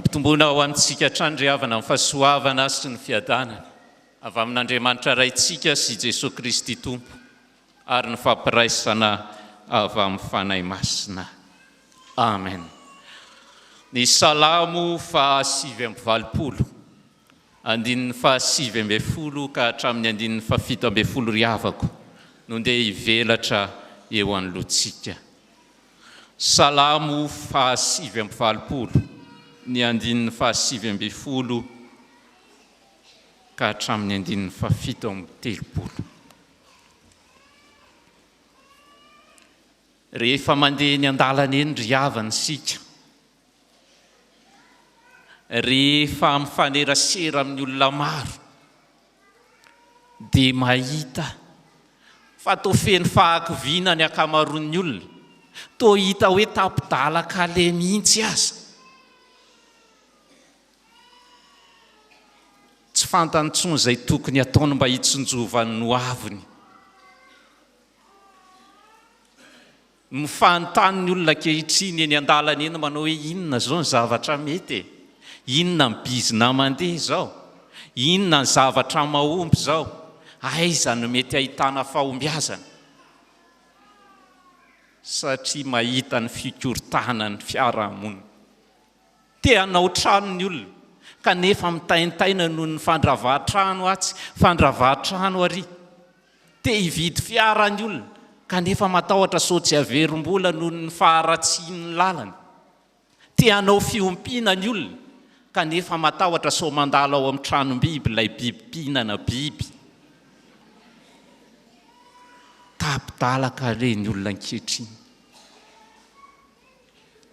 Ampitombona ao amintsika hatrany ry havana amin'ny fahasoavana sy ny fiadanana avy amin'Andriamanitra raintsika sy Jesosy Kristy Tompo ary ny fampiraisana avy amin'ny fanahy masina. Amen. Ny Salamo 520, andininy 520 ka hatramin'ny andininy 710 ry havako no ndeha hivelatra eo anoloantsika. Salamo 520, ny andininy 520 ka hatramin'ny andininy 730. Rehefa mandeha ny an-dalana eny ry havana isika, rehefa mifanerasera amin'ny olona maro, dia mahita fa toa feno fahakiviana ny akamaroan'ny olona, toa hita hoe tapidalaka le mihitsy aza. Tsy fantany intsony izay tokony ataony mba hitsinjovany no aviny. Mifantany ny olona ankehitriny eny an-dalana eny manao hoe inona zao ny zavatra mety, inona ny bizina mandeha zao, inona ny zavatra mahomby zao, aiza no mety ahitana fahombiazana. Satria mahita ny fikorontanana ny fiarahamonina. Te hanao trano ny olona, kanefa mitaintaina noho ny fandravaha-trano atsy, fandravaha-trano ary. Te hividy fiara ny olona, kanefa matahotra sao tsy averim-bola noho ny faharatsian'ny lalana. Te hanao fiompiana ny olona, kanefa matahotra sao mandalo ao amin'ny tranom-biby ilay biby-pihinana biby. Tapidalaka reny olona ankehitriny.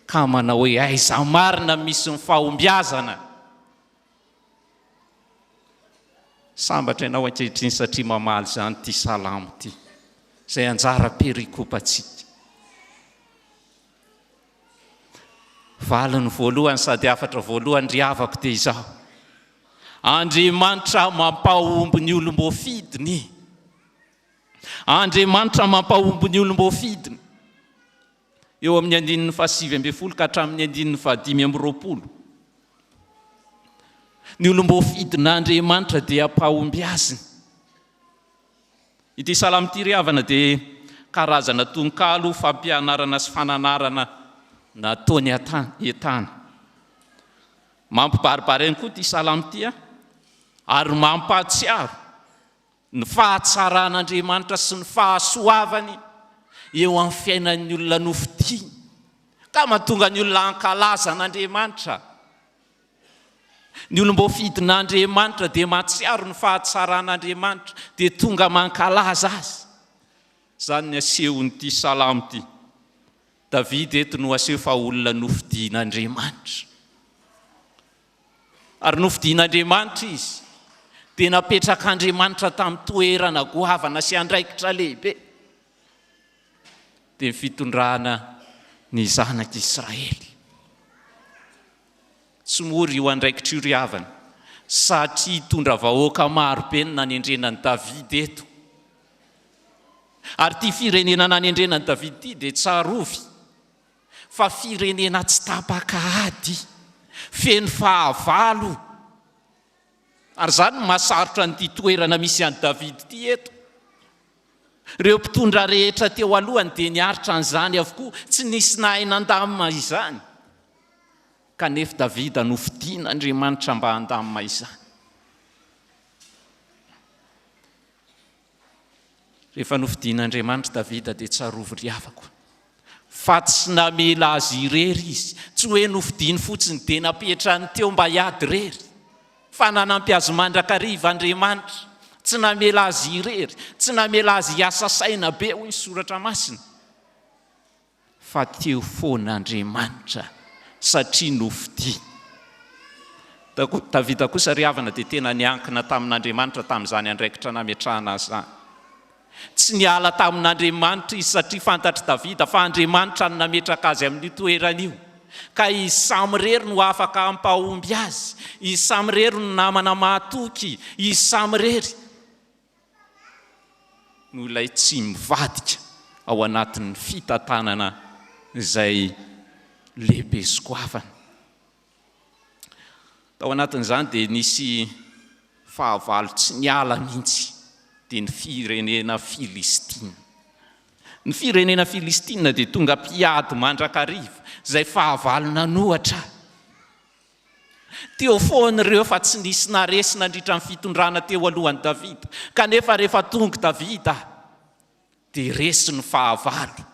Ka manao hoe aiza marina misy ny fahombiazana. Sambatra ianao ankehitriny satria mamaly zany ty Salamo ty, izay anjara perikopantsika. Valiny voalohany sady hafatra voalohany ry havako dia izao: Andriamanitra mampahomby ny olom-boafidiny. Andriamanitra mampahomby ny olom-boafidiny. Eo amin'ny andininy 520 ka hatramin'ny andininy 520. Ny olom-boafidin'Andriamanitra dia ampahomby azy. Ity Salamo ity ry havana dia karazana tononkalo fampianarana sy fananarana nataony etana. Mampibaribary ihany koa ity Salamo ity, ary mampahatsiaro ny fahatsaran'Andriamanitra sy ny fahasoavany eo amin'ny fiainan'ny olona nofidiny, ka mahatonga ny olona hankalaza an'Andriamanitra. Ny olom-boafidin'Andriamanitra dia mahatsiaro ny fahatsaran'Andriamanitra, dia tonga mankalaza azy. Zany ny asehon'ity Salamo ity. Davidy eto no aseho fa olona nofidin'Andriamanitra. Ary nofidin'Andriamanitra izy, dia napetrak'Andriamanitra tamin'ny toerana goavana sy andraikitra lehibe. Dia fitondrana ny zanak'Israely. Tsy mora io andraikitra io ry havana, satria hitondra vahoaka marobe ny nanendrenan'i Davidy eto. Ary ity firenena nanendrenan'i Davidy ity dia tsarovy fa firenena tsy tapaka ady, feno fahavalo. Ary zany mahasarotra n'ity toerana misy an'i Davidy ity eto. Ireo mpitondra rehetra teo alohany dia niaritra an'izany avokoa, tsy nisy nahay nandamina izany. Kanefa Davida nofidin'Andriamanitra mba handamina izany. Rehefa nofidin'Andriamanitra Davida dia tsarovy ry havako, fa tsy namela azy irery izy, tsy hoe nofidiny fotsiny dia napetrany teo mba hiady rery, fa nanampy azy mandrakariva Andriamanitra. Tsy namela azy irery, tsy namela azy hiasa saina be hoy ny soratra masina, fa teo foana Andriamanitra satria nofidi. Davida kosa ry havana dia tena niankina tamin'Andriamanitra tamin'izany andraikitra nametrahana azy zany. Tsy niala tamin'Andriamanitra izy satria fantatry Davida fa Andriamanitra no nametraka azy amin'ny toeran'io. Ka izy samy rery no afaka hampahomby azy, izy samy rery no namana mahatoky, izy samy rery no ilay tsy mivadika ao anatin'ny fitantanana izay lehibe sy goavana. Tao anatin'izany dia nisy fahavalo tsy niala mihitsy, dia ny firenena Filistina. Ny firenena Filistina dia tonga mpiady mandrakariva, izay fahavalo nanohatra. Teo foana ireo fa tsy nisy naresy nandritra ny fitondrana teo alohan'i Davida, kanefa rehefa tonga Davida dia resy ny fahavalo.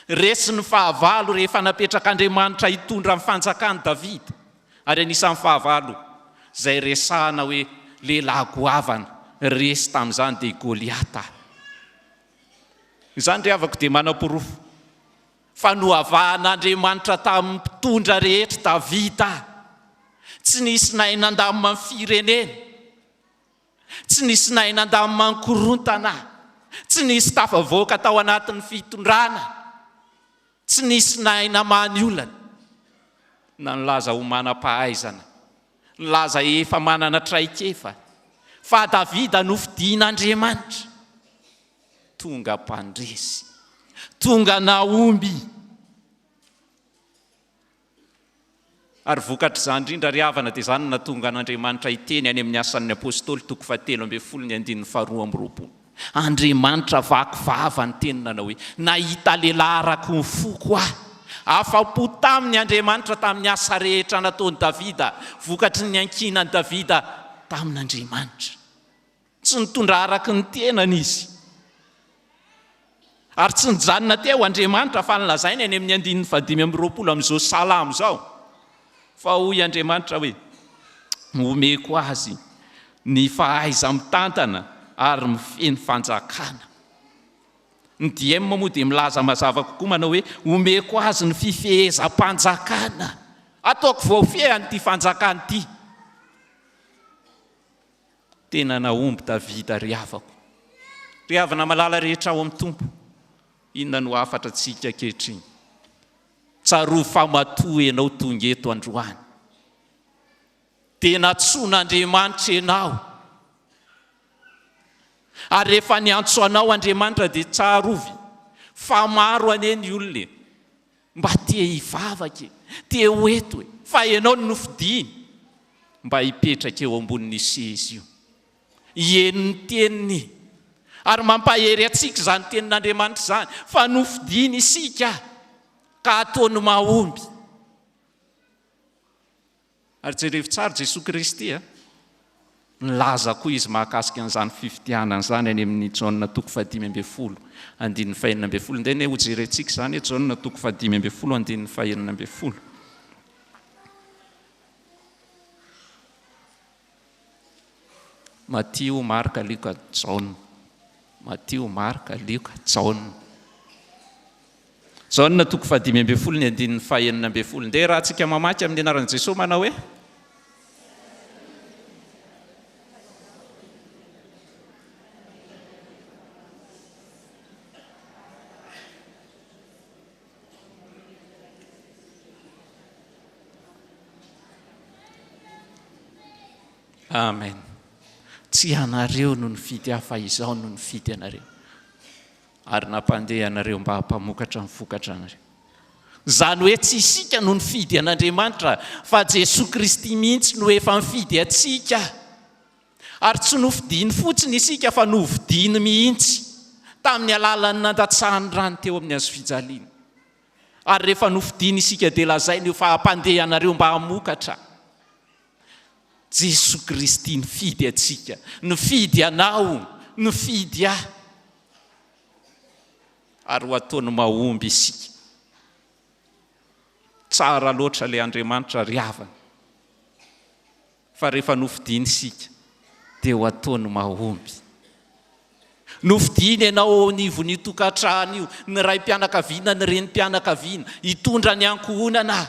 Resy ny fahavalo rehefa napetrak'Andriamanitra hitondra ny fanjakan'i Davida. Ary anisan'ny fahavalo izay resahana hoe lehilahy goavana resy tamin'izany dia Goliata. Izany ry havako dia manam-porofo fa nohavahan'Andriamanitra tamin'ny mpitondra rehetra Davida. Tsy nisy nahay nandamina ny firenena, tsy nisy nahay nandamina ny korontana, tsy nisy tafavoaka tao anatin'ny fitondrana, tsy nisy nahay namany olana na nilaza ho manam-pahaizana, nilaza efa manana traikefa, fa Davida nofidian'Andriamanitra. Tonga mpandresy, tonga naomby. Ary vokatra izany indrindra ry havana dia izany natonga an'Andriamanitra hiteny any amin'ny asan'ny apôstôly 7:12. Andriamanitra vaky vava ny teny nanao hoe nahita lehilahy araka ny foko aho. Afa-po tamin'ny Andriamanitra tamin'ny asa rehetra nataon'i Davida, vokatry ny ankinan'i Davida tamin'Andriamanitra. Tsy nitondra araka ny tenany izy. Ary tsy nijanona teo Andriamanitra fa nilazainy any amin'ny 5:20 amin'izao Salamo izao. Fa hoy Andriamanitra hoe omeko azy ny fahaiza mitantana ary mifeny fanjakana. Ny diema moa dia milaza mazava kokoa manao hoe omeko azy ny fifehezam-panjakana. Ataoko voafehany ity fanjakana ity. Tena naomby Davida ry havako. Ry havana malala rehetra ao amin'ny Tompo, inona no hafatra antsika ankehitriny? Tsaroa famatoa ianao tonga eto androany. Dia natsoan'Andriamanitra ianao. Ary rehefa niantso anao Andriamanitra dia tsarovy. Fa maro aneny olona mba tia hivavaka, tia ho eto, fa ianao no nofidiny mba hipetraka eo ambonin'ny seza io. Ien'ny teniny. Ary mampahery antsika izany tenin'Andriamanitra izany, fa nofidiny isika ka ataony mahomby. Ary jerevy tsara Jesosy Kristy nilaza koa izy mahakasika an'izany fifidianana izany any amin'ny Jaona 5:20, 5:20. Ndeny ho jerentsika izany Jaona 5:20, 5:20. Matio, Marka, Luka, Jaona. Matio, Marka, Luka, Jaona. Jaona 5:20, 5:20. Ndeha raha antsika mamaky amin'ny anaran'i Jesosy manao hoe Amen. Tsy anareo no nifidy hafa izao no nifidy anareo, ary nampandeha anareo mba hampamokatra ny vokatra anareo. Izany hoe tsy isika no nifidy an'Andriamanitra, fa Jesosy Kristy mihitsy no efa nifidy antsika. Ary tsy nofidiny fotsiny isika fa novidiny mihitsy tamin'ny alalan'ny nandatsahany rano teo amin'ny hazo fijaliana. Ary rehefa nofidiny isika dia lazainy fa hampandeha anareo mba hamokatra. Jesosy Kristy nifidy antsika, nifidy anao, nifidy aho. Ary ho ataony mahomby isika. Tsara loatra ilay Andriamanitra ry havana. Fa rehefa nofidiny isika dia ho ataony mahomby. Nofidiny ianao nivony tokantrano io, ny raim-pianakaviana, ny renim-pianakaviana, hitondra ny ankohonana.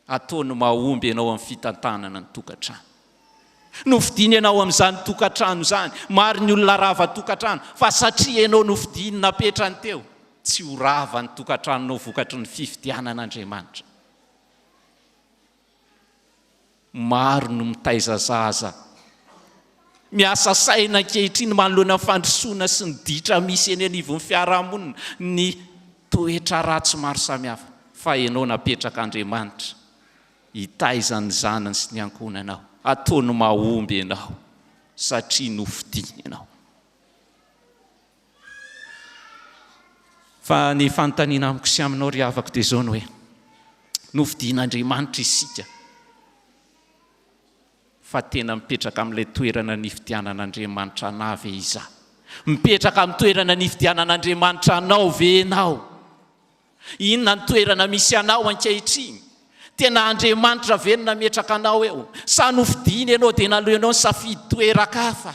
Ataony mahomby ianao amin'ny fitantanana ny tokantrano. Nofidiny ianao amin'izany tokantrano izany, maro ny olona rava tokantrano, fa satria ianao nofidiny napetrany teo, tsy ho rava ny tokantranonao vokatry ny fifidianan'Andriamanitra. Maro no mitaiza zaza, miasa saina ankehitriny manoloana ny fandrosoana sy ny ditra misy eny anivon'ny fiarahamonina, ny toetra ratsy maro samihafa, fa ianao napetraka Andriamanitra. hitaizany zanany sy ny ankonanao, ataony mahomby ianao satria nofidiny ianao. Fa ny fanontaniana amiko sy aminao ry havako dia zao ny hoe nofidian'Andriamanitra isika fa tena mipetraka amin'ilay toerana nifidianan'Andriamanitra anao ve izaho? Mipetraka amin'ny toerana nifidianan'Andriamanitra anao ve ianao? Inona ny toerana misy anao ankehitriny? Tena Andriamanitra ve no nametraka anao eo? Sa nofidiny ianao dia naleonao ny safidy toeran-kafa?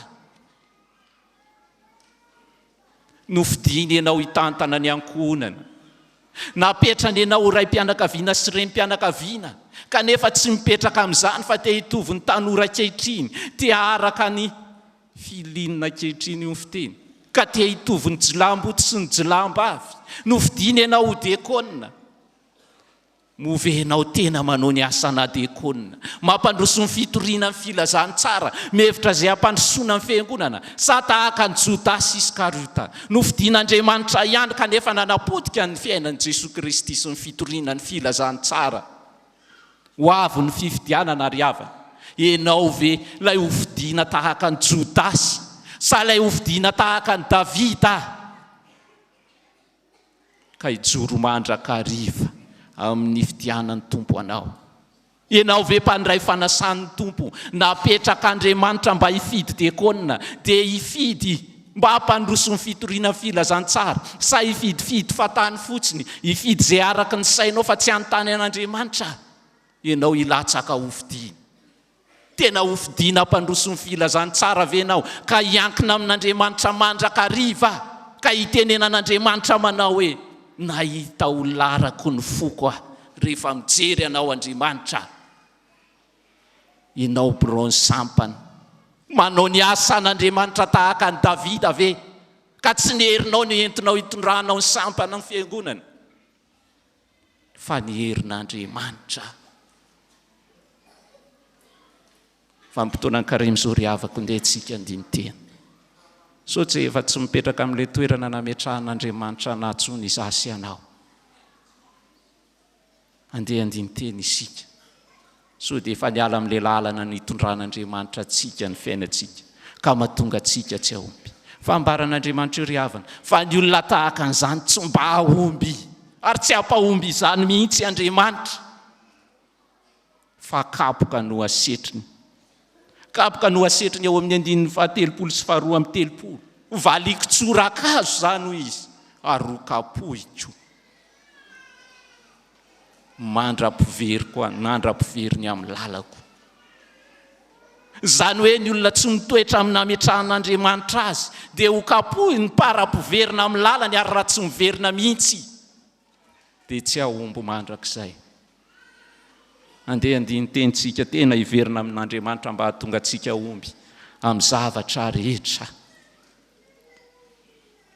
Nofidiny ianao hitantana ny ankonana, napetrany ianao raim-pianakaviana sy renim-pianakaviana, kanefa tsy mipetraka amin'izany fa te hitovy ny tanora ankehitriny, te araka ny filinina ankehitriny io fiteny, ka te hitovy ny jilamboty sy ny jilambavy. Nofidiny ianao ho diakona, movenao tena manao ny asana diakona, mampandroso ny fitoriana ny filazany tsara, mihevitra izay hampandrosoana ny fiangonana, sa tahaka ny Jodasy Iskariota. Nofidian'Andriamanitra ihany kanefa nanapotika ny fiainan'i Jesosy Kristy sy ny fitoriana ny filazany tsara. Ho avy ny fifidianana ary havana, ianao ve lay hofidiana tahaka ny Jodasy, sa lay hofidiana tahaka ny Davida? Ka hijoro mandrakariva amin'ny fidianan'ny Tompo anao. Ianao ve mpandray fanasan'ny Tompo, napetraka Andriamanitra mba hifidy diakona, dia hifidy mba hampandroso ny fitoriana filazantsara, sa hifidifidy fatany fotsiny, hifidy izay araka ny sainao fa tsy anontany an'Andriamanitra? Ianao ilatsaka hofidina. Tena hofidina hampandroso ny filazantsara ve ianao, ka hiankina amin'Andriamanitra mandrakariva, ka hitenenan'Andriamanitra manao hoe nahita ho larako ny foko rehefa mijery anao Andriamanitra. Ianao bronze sampana, manao ny asan'Andriamanitra tahaka ny Davida ve, ka tsy niherinao ny entinao hitondranao ny sampana ny fiangonana, fa niherin'Andriamanitra. Vanim-potoana ny karemy zao ry havako ndeha tsika andini-teny, so tsy efa tsy mipetraka amin'ilay toerana nametrahan'Andriamanitra natsony izaho sy anao. Andeha andini-teny isika, so dia efa niala amin'ilay lalana nitondran'Andriamanitra atsika ny fiainantsika, ka mahatonga atsika tsy ahomby. Fa ambaran'Andriamanitra ry havana, fa ny olona tahaka an'izany tsy mba ahomby, ary tsy hampahomby izany mihitsy Andriamanitra, fa kapoka no asetriny. Kapoka no asetriny eo amin'ny 19 sy 20. Valiko tsorakazo zany hoy izy, ary rokapohiko. Mandra-pivery koa, nandra-pivery ny amin'ny lalako. Zany hoe ny olona tsy mitoetra amin'ny nametrahan'Andriamanitra azy, dia ho kapohy ny para-piverina amin'ny lalany, ary raha tsy miverina mihitsy, dia tsy ahomby mandrakizay. Andeha andini-tenitsika tena hiverina amin'Andriamanitra mba hahatonga antsika omby amin'ny zavatra rehetra.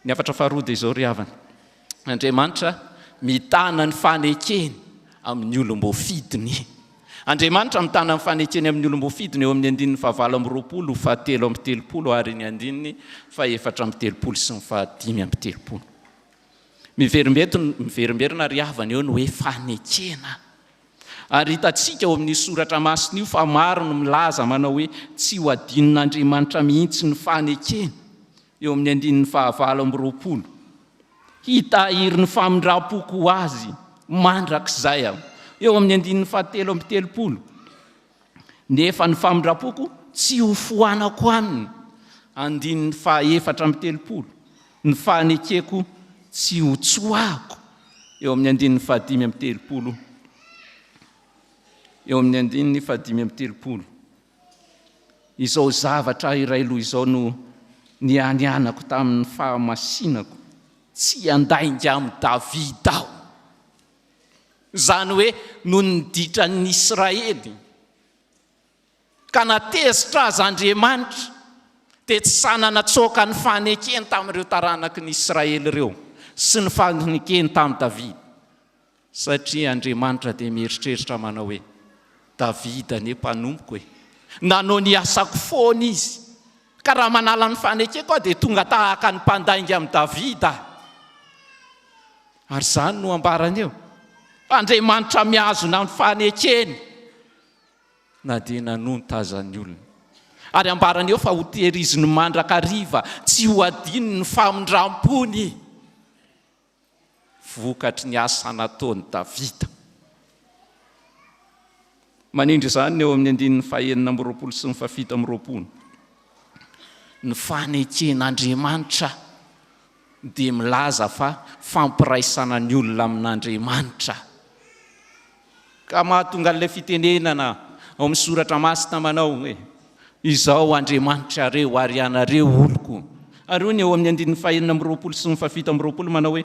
Ny hafatra faharoa dia izao ry havana, Andriamanitra mitana ny fanekeny amin'ny olom-bofidiny. Andriamanitra mitana ny fanekeny amin'ny olom-bofidiny eo amin'ny 19 fahatelo amby 30 ary ny 430 sy ny 530. Miverimberina ry havana eo ny hoe fanekena. Ary hitantsika eo amin'ny soratra masina io fa maro no milaza manao hoe tsy ho adinon'Andriamanitra mihitsy ny fanekeny. Eo amin'ny 20. Hitahiry ny famindram-poko azy mandrakizay aho. Eo amin'ny 7:30. Nefa ny famindram-poko tsy ho fohanako aminy. 4:30. Ny fanekeko tsy ho tsoahako. Eo amin'ny 5:30. Eo amin'ny 5:30. Izao zavatra iray loha izao no nianianako tamin'ny fahamasinako, tsy andainga amin'ny Davida aho. Zany hoe no niditran'ny Israely, ka natezitra azy Andriamanitra, dia tsy sanana tsoaka ny fanekeny tamin'ireo taranaky ny Israely ireo sy ny fanekeny tamin'i Davida. Satria Andriamanitra dia mieritreritra manao hoe Davida ne mpanompoka hoe nanao ny asako foana izy, ka raha manala ny fanekeko dia tonga tahaka ny mpandainga amin'ny Davida. Ary zany no ambarany eo, Andriamanitra mihazona ny fanekeny na dia nanotazany olona. Ary ambarany eo fa ho tehiriziny mandrakariva tsy ho adiny ny famindram-pony, vokatry ny asa nataony Davida. Manindry izany eo amin'ny 19 sy ny 17. Ny faneken'Andriamanitra dia milaza fa fampiraisana ny olona amin'Andriamanitra. Ka mahatonga an'ilay fitenenana ao amin'ny soratra masina manao hoe izao Andriamanitra reo ary ianareo oloko. Ary ony eo amin'ny 19 sy ny 17 manao hoe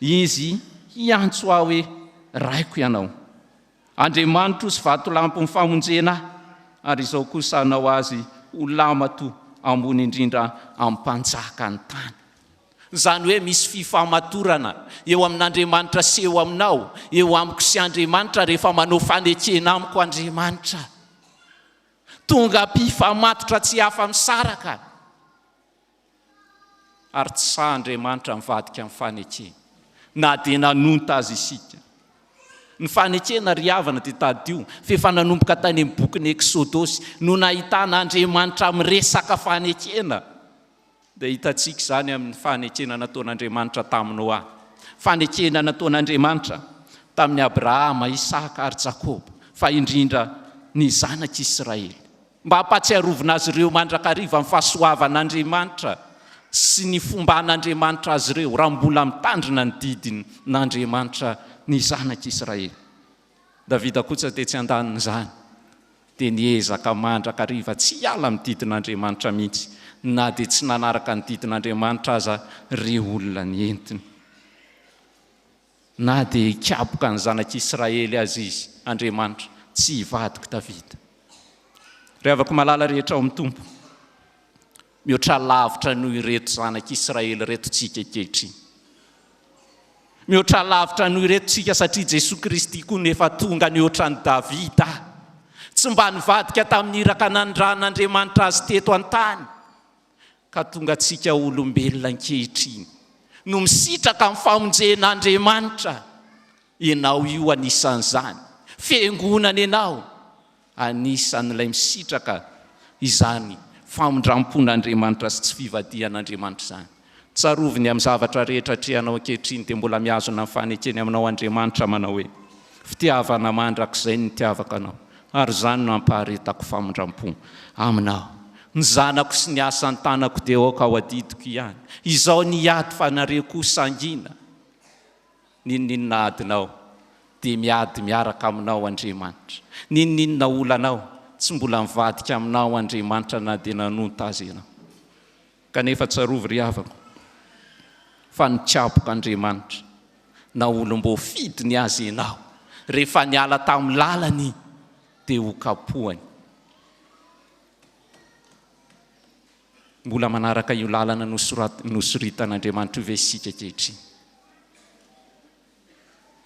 izy hiantso aho hoe raiko ianao. Andriamanitra sy vatolampin'ny famonjena, ary izao kosa anao azy ho lamato ambony indrindra amin'ny mpanjakan'ny tany. Zany hoe misy fifamatorana eo amin'Andriamanitra sy eo aminao, eo amiko sy Andriamanitra rehefa manao fanekena amiko Andriamanitra. Tonga mpifamatotra tsy hafa misaraka, ary tsy sa Andriamanitra mivadika amin'ny fanekena, na dia nanonta azy isika. Ny fanekena ry havana dia tadio fefa nanomboka tany amin'ny bokin'ny Eksodosy no nahitana Andriamanitra miresaka fanekena. Dia hitantsika izany amin'ny fanekena nataon'Andriamanitra tamin'ny Noa, fanekena nataon'Andriamanitra tamin'ny Abrahama, Isaka ary Jakoba, fa indrindra ny zanak'Israely, mba hampatsiarovana azy ireo mandrakariva amin'ny fahasoavan'Andriamanitra sy ny fomban'Andriamanitra azy ireo raha mbola mitandrina ny didiny n'Andriamanitra ny zanak'Israely. Davida kosa dia tsy andanin'izany, dia niezaka mandrakariva tsy hiala amin'ny didin'Andriamanitra mihitsy, na dia tsy nanaraka ny didin'Andriamanitra aza ireo olona ny entiny, na dia hikapoka ny zanak'Israely azy izy Andriamanitra tsy hivadika Davida. Ry havako malala rehetra ao amin'ny Tompo, mihoatra lavitra noho ireto zanak'Israely reto tsika ankehitriny. Mihoatra lavitra noho ireto tsika satria Jesosy Kristy koa nefa tonga ny ohatran'ny Davida, tsy mba nivadika tamin'ny iraka nanondran'Andriamanitra azy teto an-tany, ka tonga tsika olombelona ankehitriny no misitraka amin'ny famonjen'Andriamanitra. Ianao io anisan'izany, fiangonana ianao anisan'ilay misitraka izany famindram-pon'Andriamanitra sy tsy fivadihan'Andriamanitra izany. Tsaroviny amin'ny zavatra rehetra trehanao ankehitriny dia mbola miazona amin'ny fanekeny aminao Andriamanitra manao hoe fitiavana mandrakizay ny nitiavaka anao, ary izany no ampaharetako famindram-po aminao. Ny zanako sy ny asan'ny tanako dia aoka ao adidiko ihany. Izao ny ady fa nareo koa sangina. Ninona adinao dia miady miaraka aminao Andriamanitra. Ninona olanao tsy mbola mivadika aminao Andriamanitra na dia nanonta azy ianao. Kanefa tsarovy ry havako fa nitsaboka Andriamanitra na olom-bo fidiny azy ianao, rehefa niala tamin'ny lalany dia ho kapohany. Mbola manaraka io lalana nosoritan'Andriamanitra io ve isika ankehitriny?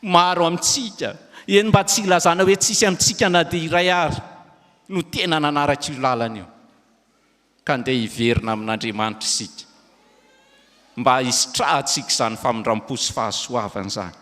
Maro amintsika eny mba tsy ilazana hoe tsisy amintsika na dia iray ary no tena nanaraka io lalana io, ka ndeha hiverina amin'Andriamanitra isika mba hisitrahantsika izany famindram-po sy fahasoavana izany.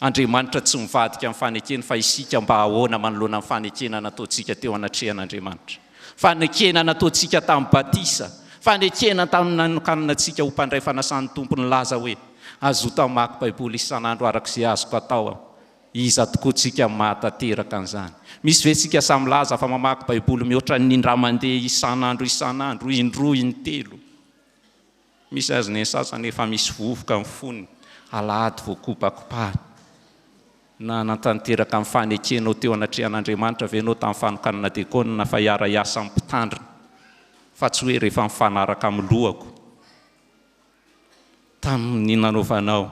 Andriamanitra tsy mivadika amin'ny fanekena, fa isika mba ahoana manoloana amin'ny fanekena nataontsika teo anatrehan'Andriamanitra. Fanekena nataontsika tamin'ny batisa, fanekena tamin'ny nanokananantsika ho mpandray fanasan'ny Tompo nilaza hoe azoto mamaky Baiboly isan'andro arak'izay azoko atao. Iza tokoa tsika mahatateraka an'izany. Misy ve tsika samy laza fa mamaky Baiboly mihoatra ny indray mandeha isan'andro, indroa, intelo. Misy azy ny sasany efa misy vovoka amin'ny foniny, alahady voakopakopahana. Na natanteraka amin'ny fanekenao teo anatrehan'Andriamanitra venao tamin'ny fanokanana diakona fa hiara hiasa amin'ny mpitandrina, fa tsy hoe rehefa mifanaraka amin'ny lohako tamin'ny nanaovanao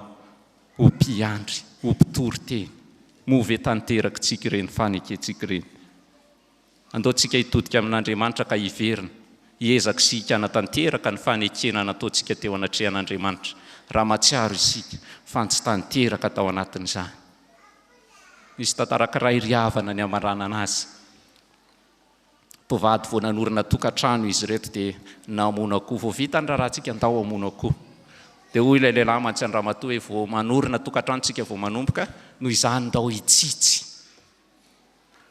ho mpiandry, ho mpitoriteny, move tanteraka tsika ireny fanekentsika ireny. Andaontsika hitodika amin'Andriamanitra ka hiverina, hiezaka sika natanteraka ny fanekena nataontsika teo anatrehan'Andriamanitra, raha matsiaro isika fa tsy tanteraka tao anatin'izany. Misy tantara-kiray ry havana ny amarana anazy. Tovady vao nanorina tokantrano izy reto dia namono akoho. Vao vita ny rahantsika andao amono akoho. Dia hoy ilay lehilahy mantsy andramatoa hoe vao manorina tokantrano tsika vao manomboka, noho izany ndao hitsitsy.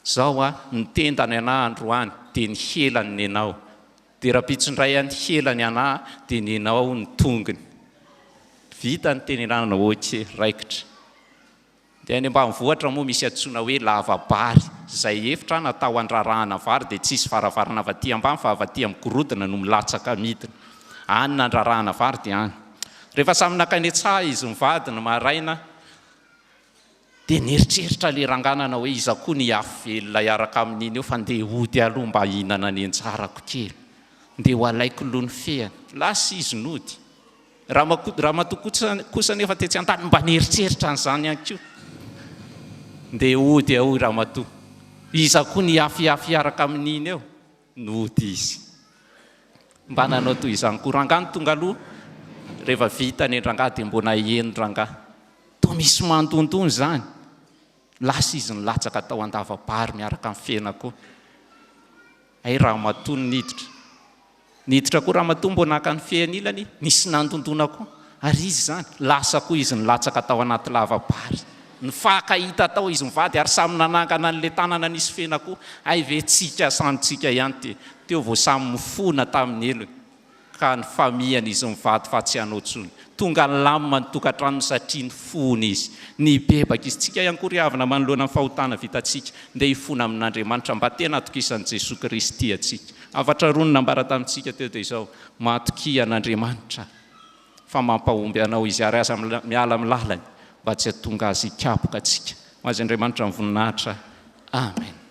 zao nitendany ana androany dia ny helany ny anao, dia raha pitsondray any helany ana dia ny anao ny tongony. Vita ny tenenana ohatry raikitra. Dia any ambanivohitra moa misy antsoina hoe lavabary, izay efitra natao andrarahana vary dia tsisy varavarana avy aty ambany fa avy aty amin'ny gorodona no milatsaka midina. Any nandrarahana vary dia any. Rehefa samy nakany an-tsaha izy mivady ny maraina dia nieritreritra le ranganana hoe iza koa ny afo velona hiaraka amin'iny eo fa ndeha hody aloha mba hihinana ny an-tsarako kely, ndeha ho alaiko loha ny fehany. Lasa izy nody. Raha matoa kosa nefa tetsy an-tany mba nieritreritra an'izany ihany koa, ndeha hody ao raha matoa. Iza koa ny afo hiaraka amin'iny eo, nody izy. Mba nanao toy izany koa rangahy ny tonga aloha, rehefa vita ny rangahy dia mbona heno rangahy. Toa misy mandondony zany. Lasa izy nilatsaka tao an-davabary miaraka amin'ny fena koa. Ay raha matoa niditra. Niditra koa raha matoa mbona naka ny fehany ilany, nisy nandondona koa. Ary izy zany, lasa koa izy nilatsaka tao anaty lavabary. Nifakahita tao izy mivady ary samy nanangana an'le tanana nisy fena koa. Ay ve tsika santsika ihany teo vao samy mifona tamin'ny elony. Ka ny famihany izy mivady fa tsy hanao tsony. Tonga ny lamima ny tokantrano satria ny fony izy. Ny bebaka izy. Tsika ihany koa ry havana manoloana ny fahotana vitatsika. Ndeha hifona amin'Andriamanitra mba tena atokisan'i Jesosy Kristy atsika. Hafatra roa ny nambara tamintsika teo dia izao, matokia an'Andriamanitra fa mampahomby anao izy ary aza miala amin'ny lalany mba tsy hahatonga azy hikapoka atsika. Ho azy Andriamanitra ny voninahitra. Amen.